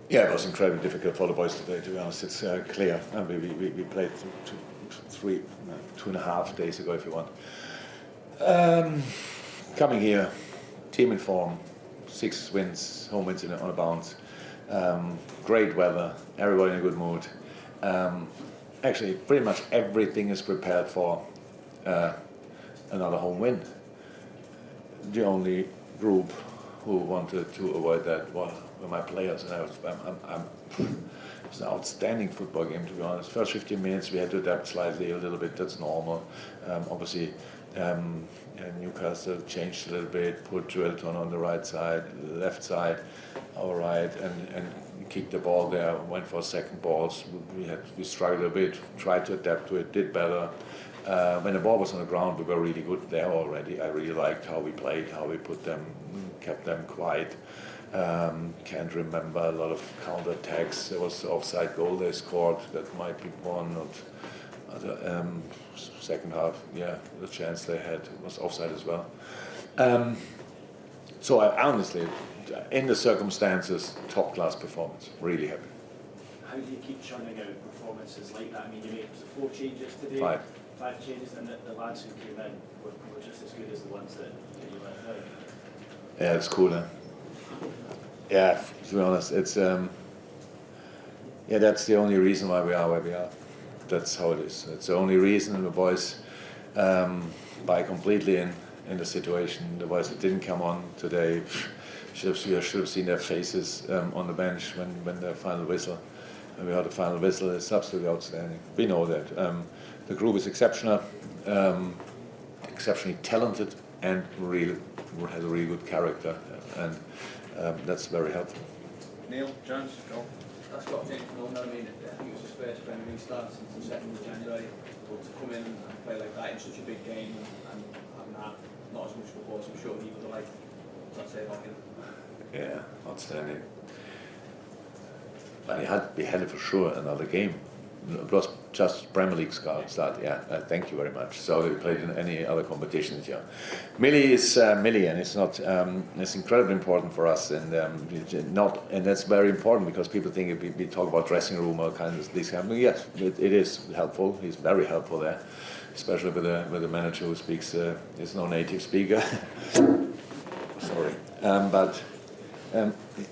Yeah, it was incredibly difficult for the boys today, to be honest. It's clear. And we played 2.5 days ago, if you want. Coming here, team in form, 6 wins, home wins on a bounce. Great weather, everybody in a good mood. Actually, pretty much everything is prepared for another home win. The only group who wanted to avoid that were my players, and it was an outstanding football game, to be honest. First 15 minutes we had to adapt slightly a little bit, that's normal. Obviously Newcastle changed a little bit, put Joelton on the right side, left side, our right, and kicked the ball there, went for second balls. We struggled a bit, tried to adapt to it, did better. When the ball was on the ground, we were really good there already. I really liked how we played, how we kept them quiet. Can't remember a lot of counter-attacks. There was the offside goal they scored that might be one. Second half, yeah, the chance they had was offside as well. So I honestly, in the circumstances, top-class performance. Really happy. How do you keep churning out performances like that? I mean, you made 4 changes today. 5 changes, and the lads who came in were just as good as the ones that you left out. Yeah, it's cool, huh? Yeah, to be honest, it's that's the only reason why we are where we are. That's how it is. It's the only reason the boys buy completely in the situation. The boys that didn't come on today should have seen their faces on the bench when the final whistle. When we heard the final whistle, it's absolutely outstanding. We know that. The group is exceptional, exceptionally talented, and has a really good character, and that's very helpful. Neil, Jones, go. That's got James Milner. I mean, I think it was his first Premier League start since the 2nd of January. But to come in and play like that in such a big game and having had not as much football as I'm sure he would have liked. What's that say about him? Yeah, outstanding. But we had for sure another game. It was just Premier League start. Yeah, thank you very much. So we played in any other competitions. Yeah, Millie is Millie, and it's not. It's incredibly important for us, and that's very important because people think we talk about dressing room or kind of these kind. Yes, it is helpful. He's very helpful there, especially with the manager who speaks is no native speaker. Sorry, but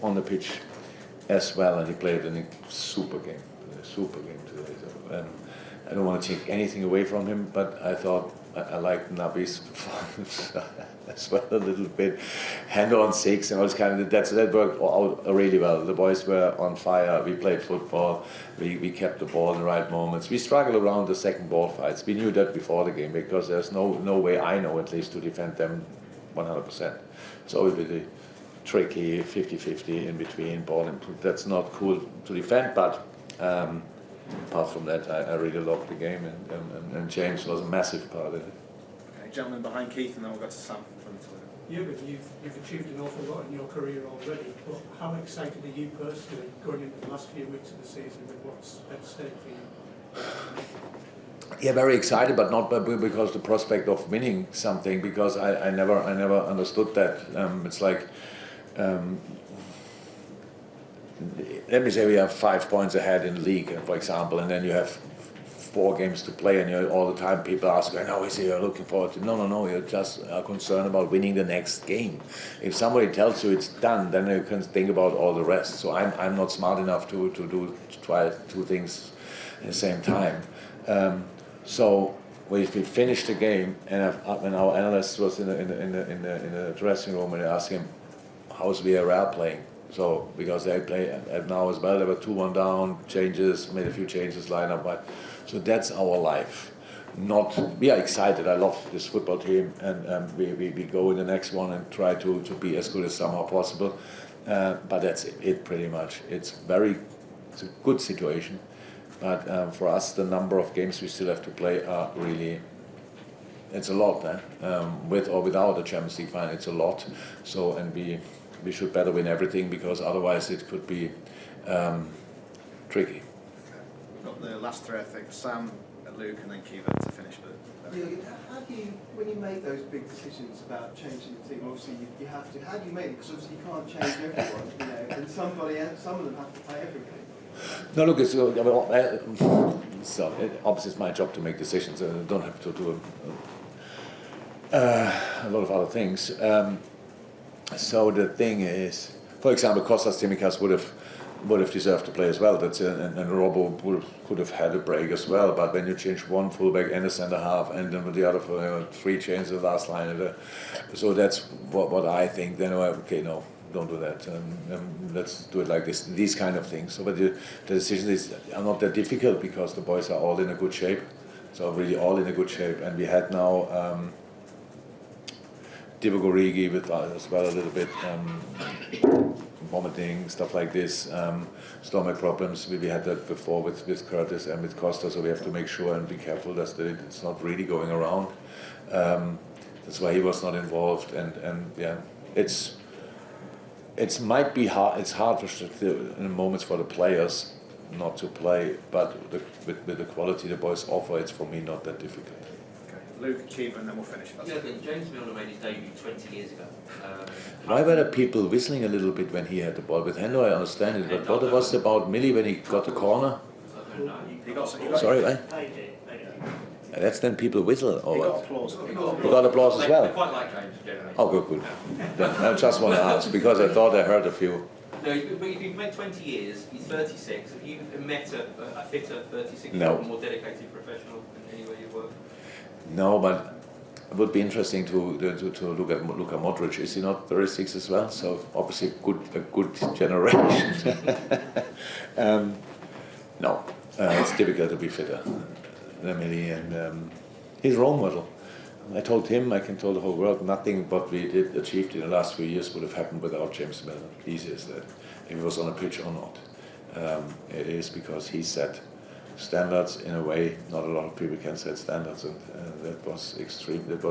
on the pitch as well, and he played a super game today. So, I don't want to take anything away from him, but I thought I liked Nabi's performance as well a little bit. Hand on 6 and all this kind of that worked out really well. The boys were on fire. We played football. We kept the ball in the right moments. We struggled around the second ball fights. We knew that before the game because there's no way I know at least to defend them 100%. So it would be tricky 50-50 in between ball and that's not cool to defend, but apart from that I really loved the game, and James was a massive part of it. Okay, gentlemen behind Keith, and then we'll go to Sam from the Twitter. You've achieved an awful lot in your career already, but how excited are you personally going into the last few weeks of the season with what's at stake for you? Yeah, very excited, but not because the prospect of winning something, because I never understood that. It's like, let me say we have 5 points ahead in the league, for example, and then you have 4 games to play, and all the time people ask, "No, is you're looking forward to?" No, you're just concerned about winning the next game. If somebody tells you it's done, then you can think about all the rest. So I'm not smart enough to try 2 things at the same time. So we finished the game, and when our analyst was in the dressing room, and I asked him, "How's VAR playing?" So because they play at now as well, they were 2-1 down, made a few changes, lineup. But so that's our life. We are excited. I love this football team, and we go in the next one and try to be as good as somehow possible. But that's it pretty much. It's a good situation. But for us, the number of games we still have to play are really, it's a lot. With or without the Champions League final, it's a lot. So, and we should better win everything, because otherwise it could be tricky. We've got the last 3, I think. Sam, Luke and then Kiva to finish. But How do you, when you make those big decisions about changing the team, obviously you have to, how do you make it? Because obviously you can't change everyone, and some of them have to play everything. No, look, obviously it's my job to make decisions. I don't have to do a lot of other things. So the thing is, for example, Kostas Tsimikas would have deserved to play as well. And Robbo could have had a break as well. But when you change one fullback and a centre half, and then with the other 3 changes the last line, so that's what I think. Then okay, no. Don't do that. Let's do it like this. These kind of things. So, but the decisions are not that difficult because the boys are all in a good shape. So really all in a good shape. And we had now Divock Origi with as well a little bit vomiting, stuff like this, stomach problems. We had that before with Curtis and with Costa. So we have to make sure and be careful that it's not really going around. That's why he was not involved. And yeah, it might be hard. It's hard in moments for the players not to play, but with the quality the boys offer, it's for me not that difficult. okay, Luke, Kiva, and then we'll finish. Yeah, James Milner made his debut 20 years ago. Why were the people whistling a little bit when he had the ball? With Hendo, I understand it, but what was about Millie when he got the corner? I don't know. He got Sorry, right? I did. That's then people whistle or He got what? applause. You got applause as They well? quite like James generally. Oh, good. Then I just want to ask because I thought I heard a few. No, but you've been met 20 years, he's 36. Have you met a fitter 36-year-old, No. more dedicated professional in any way you've worked? No, but it would be interesting to look at Luka Modric. Is he not 36 as well? So obviously a good generation. No, it's difficult to be fitter than Millie, and he's a role model. I told him, I can tell the whole world, nothing what we achieved in the last few years would have happened without James Milner. Easy as that. If he was on a pitch or not. It is because he set standards in a way not a lot of people can set standards, and that was extreme. That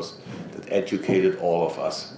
educated all of us.